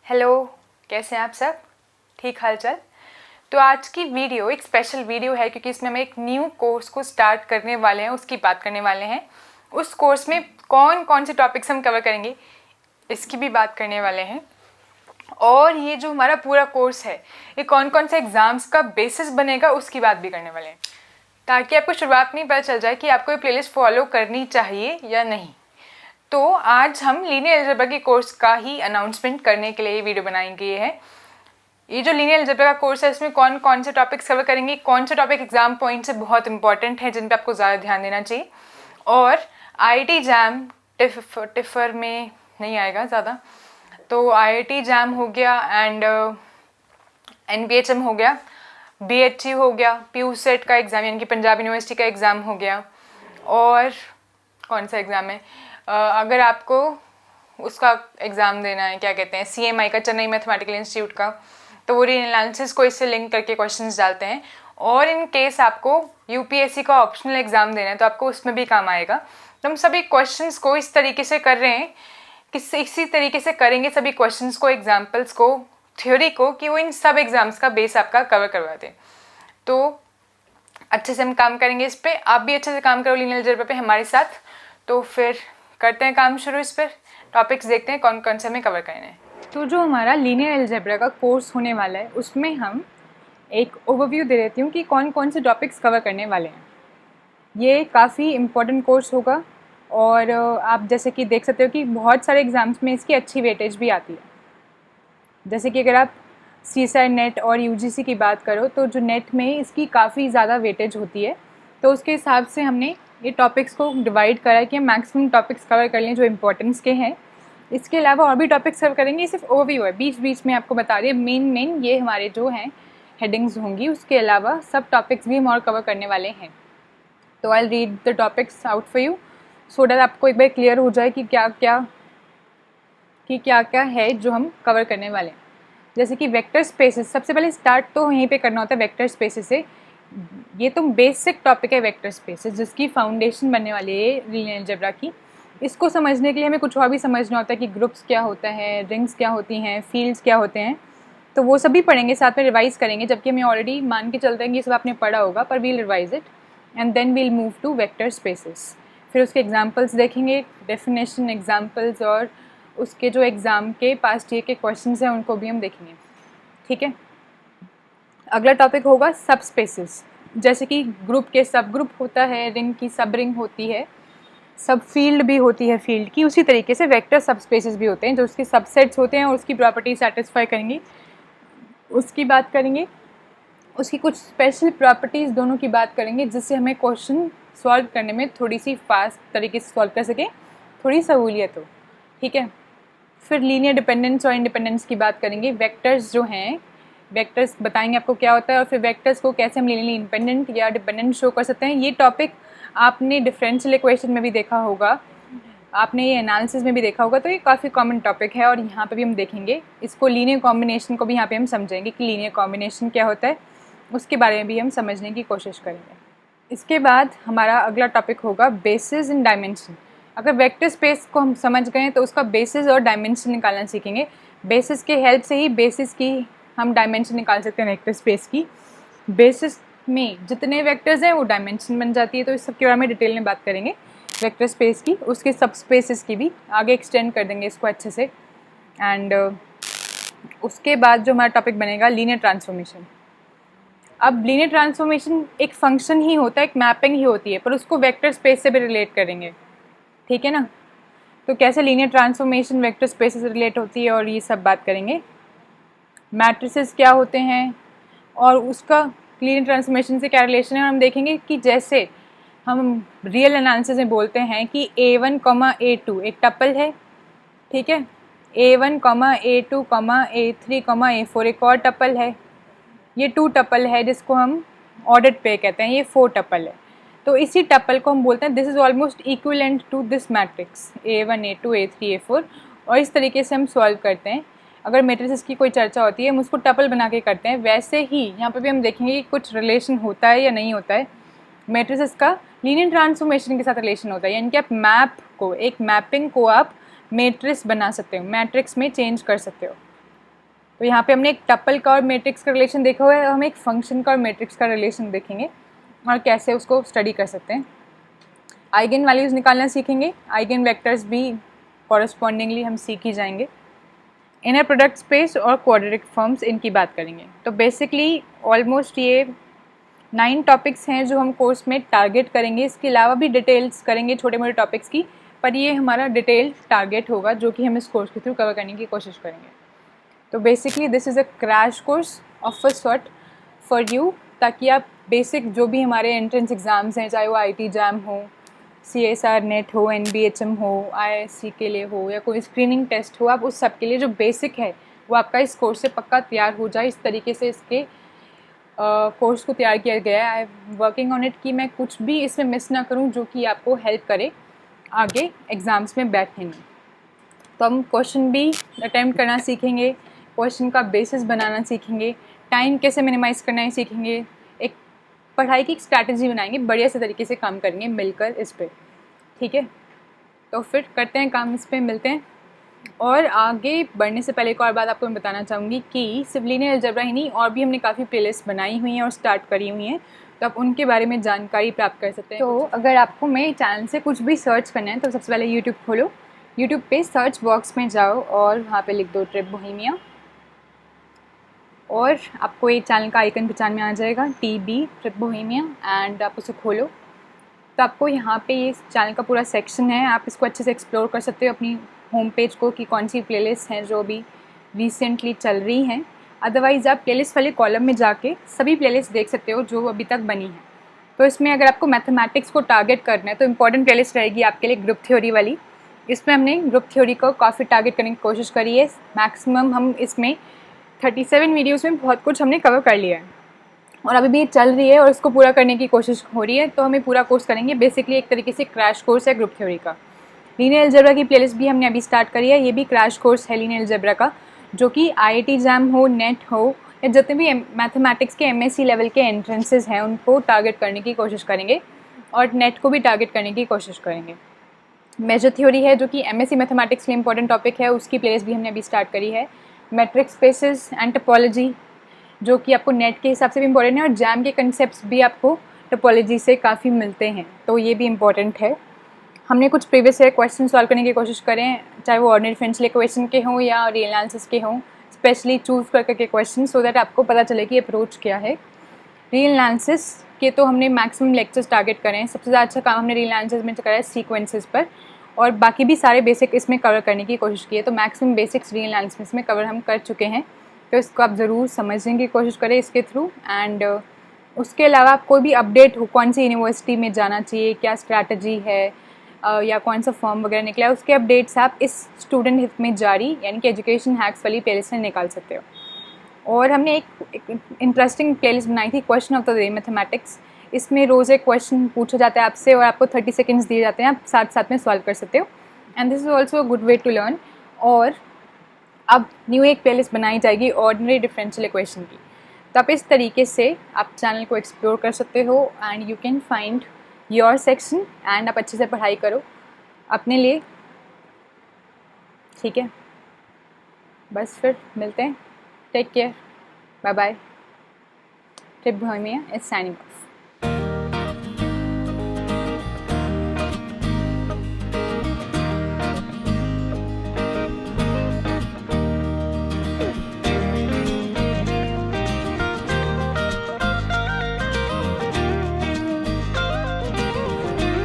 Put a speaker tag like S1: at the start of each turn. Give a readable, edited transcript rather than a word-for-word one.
S1: Hello, कैसे हैं आप सब? ठीक हाल चाल। तो आज की वीडियो एक स्पेशल वीडियो है क्योंकि इसमें हम एक न्यू कोर्स को स्टार्ट करने वाले हैं, उसकी बात करने वाले हैं। उस कोर्स में कौन कौन से टॉपिक्स हम कवर करेंगे इसकी भी बात करने वाले हैं। और ये जो हमारा पूरा कोर्स है ये कौन कौन से एग्ज़ाम्स का बेसिस बनेगा उसकी बात भी करने वाले हैं, ताकि आपको शुरुआत में ही पता चल जाए कि आपको ये प्लेलिस्ट फॉलो करनी चाहिए या नहीं। तो आज हम लीनियर अलजेब्रा के कोर्स का ही अनाउंसमेंट करने के लिए ये वीडियो बनाई गई है। ये जो लीनियर अलजेब्रा का कोर्स है इसमें कौन कौन से टॉपिक्स कवर करेंगे, कौन से टॉपिक एग्जाम पॉइंट से बहुत इंपॉर्टेंट है जिन पे आपको ज़्यादा ध्यान देना चाहिए, और आईआईटी जैम टिफर में नहीं आएगा ज़्यादा, तो आईआईटी जैम हो गया एंड एनबीएचएम हो गया, बीएचयू हो गया, पीयूसेट का एग्ज़ाम यानी कि पंजाब यूनिवर्सिटी का एग्ज़ाम हो गया, और कौन सा एग्ज़ाम है अगर आपको उसका एग्ज़ाम देना है, क्या कहते हैं, सीएमआई का, चेन्नई मैथमेटिकल इंस्टीट्यूट का, तो वो रीएनालिसिस को इससे लिंक करके क्वेश्चंस डालते हैं। और इन केस आपको यूपीएससी का ऑप्शनल एग्ज़ाम देना है तो आपको उसमें भी काम आएगा। तो हम सभी क्वेश्चंस को इस तरीके से कर रहे हैं कि इसी तरीके से करेंगे सभी क्वेश्चंस को, एग्जाम्पल्स को, थ्योरी को, कि वो इन सब एग्ज़ाम्स का बेस आपका कवर करवा दें। तो अच्छे से हम काम करेंगे इस पर, आप भी अच्छे से काम करो लीनियर अलजेब्रा पे हमारे साथ। तो फिर करते हैं काम शुरू। इस पर टॉपिक्स देखते हैं कौन कौन से हमें कवर करने हैं। तो जो हमारा लीनियर अलजेब्रा का कोर्स होने वाला है उसमें हम एक ओवरव्यू दे देती हूँ कि कौन कौन से टॉपिक्स कवर करने वाले हैं। ये काफ़ी इम्पोर्टेंट कोर्स होगा और आप जैसे कि देख सकते हो कि बहुत सारे एग्ज़ाम्स में इसकी अच्छी वेटेज भी आती है। जैसे कि अगर आप सीएसआई नेट और यूजीसी की बात करो तो जो नेट में इसकी काफ़ी ज़्यादा वेटेज होती है, तो उसके हिसाब से हमने ये टॉपिक्स को डिवाइड करा है कि मैक्सिमम टॉपिक्स कवर कर लें जो इम्पोर्टेंस के हैं। इसके अलावा और भी टॉपिक्स कवर करेंगे, ये सिर्फ ओवरव्यू है, बीच बीच में आपको बता रही है मेन ये हमारे जो हैं हेडिंग्स होंगी। उसके अलावा सब टॉपिक्स भी हम और कवर करने वाले हैं। तो I read the topics out for you so that आपको एक बार क्लियर हो जाए कि क्या क्या है जो हम कवर करने वाले हैं। जैसे कि वेक्टर स्पेसेस, सबसे पहले स्टार्ट तो यहीं पे करना होता है वेक्टर स्पेसेस से। ये तो बेसिक टॉपिक है वेक्टर स्पेसेस, जिसकी फाउंडेशन बनने वाली है लीनियर अलजेब्रा की। इसको समझने के लिए हमें कुछ और भी समझना होता है कि ग्रुप्स क्या होता है, रिंग्स क्या होती हैं, फील्ड्स क्या होते हैं। तो वो सभी पढ़ेंगे, साथ में रिवाइज़ करेंगे, जबकि हमें ऑलरेडी मान के चलते हैं कि ये सब आपने पढ़ा होगा, पर we'll revise it and then we'll move to vector spaces. फिर उसके एग्जाम्पल्स देखेंगे, डेफिनेशन, एग्जाम्पल्स, और उसके जो एग्ज़ाम के पास्ट ईयर के क्वेश्चंस हैं उनको भी हम देखेंगे। ठीक है, अगला टॉपिक होगा सब स्पेसेस। जैसे कि ग्रुप के सब ग्रुप होता है, रिंग की सब रिंग होती है, सब फील्ड भी होती है फील्ड की, उसी तरीके से वेक्टर सब स्पेसेस भी होते हैं जो उसके सबसेट्स होते हैं और उसकी प्रॉपर्टी सेटिस्फाई करेंगे, उसकी बात करेंगे। उसकी कुछ स्पेशल प्रॉपर्टीज़ दोनों की बात करेंगे जिससे हमें क्वेश्चन सॉल्व करने में थोड़ी सी फास्ट तरीके से सॉल्व कर सकें, थोड़ी सहूलियत हो। ठीक है, फिर लीनियर डिपेंडेंस और इंडिपेंडेंस की बात करेंगे। वेक्टर्स जो हैं, वेक्टर्स बताएंगे आपको क्या होता है, और फिर वेक्टर्स को कैसे हम लीनियरली इंडिपेंडेंट या डिपेंडेंट शो कर सकते हैं। ये टॉपिक आपने डिफरेंशियल इक्वेशन में भी देखा होगा, आपने ये एनालिसिस में भी देखा होगा, तो ये काफ़ी कॉमन टॉपिक है और यहाँ पे भी हम देखेंगे इसको। लीनियर कॉम्बिनेशन को भी यहाँ पे हम समझेंगे कि लीनियर कॉम्बिनेशन क्या होता है, उसके बारे में भी हम समझने की कोशिश करेंगे। इसके बाद हमारा अगला टॉपिक होगा बेसिस इन डायमेंशन। अगर वेक्टर स्पेस को हम समझ गए तो उसका बेसिस और डायमेंशन निकालना सीखेंगे। बेसिस के हेल्प से ही बेसिस की हम डायमेंशन निकाल सकते हैं वेक्टर स्पेस की। बेसिस में जितने वेक्टर्स हैं वो डायमेंशन बन जाती है। तो इस सब के बारे में डिटेल में बात करेंगे वेक्टर स्पेस की, उसके सब स्पेसेस की भी आगे एक्सटेंड कर देंगे इसको अच्छे से। एंड उसके बाद जो हमारा टॉपिक बनेगा लीनियर ट्रांसफॉर्मेशन। अब लीनियर ट्रांसफॉर्मेशन एक फंक्शन ही होता है, एक मैपिंग ही होती है, पर उसको वेक्टर स्पेस से भी रिलेट करेंगे। ठीक है ना, तो कैसे लीनियर ट्रांसफॉर्मेशन वेक्टर स्पेस से रिलेट होती है और ये सब बात करेंगे। मैट्रिसेस क्या होते हैं और उसका लीनियर ट्रांसफॉर्मेशन से क्या रिलेशन है, और हम देखेंगे कि जैसे हम रियल एनालिसिस में बोलते हैं कि A1, A2 एक टपल है। ठीक है, A1, A2, A3, A4 एक और टपल है। ये 2 टपल है जिसको हम ऑर्डर्ड पेयर कहते हैं, ये 4 टपल है। तो इसी टपल को हम बोलते हैं this is almost equivalent to this matrix A1, A2, A3, A4, और इस तरीके से हम सॉल्व करते हैं। अगर मैट्रिसेस की कोई चर्चा होती है हम उसको टपल बना के करते हैं, वैसे ही यहाँ पे भी हम देखेंगे कि कुछ रिलेशन होता है या नहीं होता है। मैट्रिसेस का लीनियर ट्रांसफॉर्मेशन के साथ रिलेशन होता है, यानी कि आप मैप को, एक मैपिंग को आप मैट्रिक्स बना सकते हो, मैट्रिक्स में चेंज कर सकते हो। तो यहाँ पे हमने एक टपल का और मैट्रिक्स का रिलेशन देखा हुआ है, हम एक फंक्शन का और मैट्रिक्स का रिलेशन देखेंगे और कैसे उसको स्टडी कर सकते हैं। आइगन वैल्यूज़ निकालना सीखेंगे, आइगन वेक्टर्स भी कॉरस्पॉन्डिंगली हम सीख ही जाएंगे। इनर प्रोडक्ट स्पेस और क्वाड्रेटिक फॉर्म्स, इनकी बात करेंगे। तो बेसिकली ऑलमोस्ट ये 9 टॉपिक्स हैं जो हम कोर्स में टारगेट करेंगे। इसके अलावा भी डिटेल्स करेंगे छोटे मोटे टॉपिक्स की, पर ये हमारा डिटेल टारगेट होगा जो कि हम इस कोर्स के थ्रू कवर करने की कोशिश करेंगे। तो basically this is a crash course of a sort for you, ताकि आप बेसिक जो भी हमारे एंट्रेंस एग्ज़ाम्स हैं, चाहे वो IIT जैम हो, CSR नेट हो, NBHM हो, IISc के लिए हो, या कोई स्क्रीनिंग टेस्ट हो, आप उस सब के लिए जो बेसिक है वो आपका इस कोर्स से पक्का तैयार हो जाए। इस तरीके से इसके कोर्स को तैयार किया गया है। I am working on it कि मैं कुछ भी इसमें मिस ना करूं जो कि आपको हेल्प करे आगे एग्ज़ाम्स में बैठने में। तो हम क्वेश्चन भी अटैम्प्ट करना सीखेंगे, क्वेश्चन का बेसिस बनाना सीखेंगे, टाइम कैसे मिनिमाइज़ करना है सीखेंगे, एक पढ़ाई की एक स्ट्रैटेजी बनाएंगे, बढ़िया से तरीके से काम करेंगे मिलकर इस पर। ठीक है, तो फिर करते हैं काम इस पर, मिलते हैं। और आगे बढ़ने से पहले एक और बात आपको मैं बताना चाहूँगी कि सिर्फ लीनियर अलजेब्रा ही नहीं, और भी हमने काफ़ी प्लेलिस्ट बनाई हुई हैं और स्टार्ट करी हुई हैं, तो आप उनके बारे में जानकारी प्राप्त कर सकते हैं। तो अगर आपको मेरे चैनल से कुछ भी सर्च करना है तो सबसे पहले यूट्यूब खोलो, यूट्यूब पे सर्च बॉक्स में जाओ और वहाँ पे लिख दो ट्रिप बोहेमिया, और आपको ये चैनल का आइकन पहचान में आ जाएगा, TB ट्रिप बोहेमिया, एंड आप उसे खोलो। तो आपको यहाँ पे ये चैनल का पूरा सेक्शन है, आप इसको अच्छे से एक्सप्लोर कर सकते हो अपनी होम पेज को कि कौन सी प्लेलिस्ट हैं जो अभी रिसेंटली चल रही हैं। अदरवाइज़ आप प्लेलिस्ट वाले कॉलम में जाके सभी प्लेलिस्ट देख सकते हो जो अभी तक बनी हैं। तो इसमें अगर आपको मैथमेटिक्स को टारगेट करना है तो इम्पॉर्टेंट प्लेलिस्ट रहेगी आपके लिए ग्रुप थ्योरी वाली। इसमें हमने ग्रुप थ्योरी को काफ़ी टारगेट करने की कोशिश करी है। मैक्सिमम हम इसमें 37 वीडियोज़ में बहुत कुछ हमने कवर कर लिया है और अभी भी चल रही है और इसको पूरा करने की कोशिश हो रही है। तो हमें पूरा कोर्स करेंगे, बेसिकली एक तरीके से क्रैश कोर्स है ग्रुप थ्योरी का। लीनियर अलजेब्रा की प्लेलिस्ट भी हमने अभी स्टार्ट करी है, ये भी क्रैश कोर्स है लीनियर अलजेब्रा का, जो कि IIT जैम हो, नेट हो, या जितने भी मैथमेटिक्स के MSc लेवल के एंट्रेंसेस हैं उनको टारगेट करने की कोशिश करेंगे और नेट को भी टारगेट करने की कोशिश करेंगे। मेजर थ्योरी है जो कि MSc मैथमेटिक्स के लिए इंपॉर्टेंट टॉपिक है, उसकी प्लेलिस्ट भी हमने अभी स्टार्ट करी है। मैट्रिक्स स्पेसेस एंड टोपोलॉजी जो कि आपको नेट के हिसाब से भी इम्पॉर्टेंट है, और जैम के कंसेप्ट्स भी आपको टोपोलॉजी से काफ़ी मिलते हैं, तो ये भी इम्पॉर्टेंट है। हमने कुछ प्रीवियस ईयर क्वेश्चन सॉल्व करने की कोशिश करें, चाहे वो ऑर्डिनरी डिफरेंशियल इक्वेशन के हों या रियल एनालिसिस के हों, स्पेशली चूज़ करके क्वेश्चन, सो दैट आपको पता चले कि अप्रोच क्या है। रियल एनालिसिस के तो हमने मैक्सिमम लेक्चर्स टारगेट करें हैं, सबसे ज़्यादा अच्छा काम हमने रियल एनालिसिस में करा है सीक्वेंसेस पर, और बाकी भी सारे बेसिक इसमें कवर करने की कोशिश की है। तो मैक्सिमम बेसिक्स रियल एनालिसिस में कवर हम कर चुके हैं, तो इसको आप ज़रूर समझने की कोशिश करें इसके थ्रू। एंड उसके अलावा आप कोई भी अपडेट हो, कौन सी यूनिवर्सिटी में जाना चाहिए, क्या स्ट्रैटेजी है, या कौन सा फॉर्म वगैरह निकला है, उसके अपडेट्स आप इस स्टूडेंट हित में जारी यानी कि एजुकेशन हैक्स वाली प्लेलिस्ट में निकाल सकते हो। और हमने एक इंटरेस्टिंग प्लेलिस्ट बनाई थी, question of the day mathematics. इसमें रोज़ एक क्वेश्चन पूछा जाता है आपसे और आपको 30 सेकेंड्स दिए जाते हैं, आप साथ साथ में सॉल्व कर सकते हो, and this is also a good way to learn. और अब न्यू एक प्लेलिस्ट बनाई जाएगी ऑर्डिनरी डिफरेंशियल इक्वेशन की, तो आप इस तरीके से आप चैनल को एक्सप्लोर कर सकते हो and you can find your section, and आप अच्छे से पढ़ाई करो अपने लिए। ठीक है, बस फिर मिलते हैं, take care, bye bye. Trip Bohemia is signing of.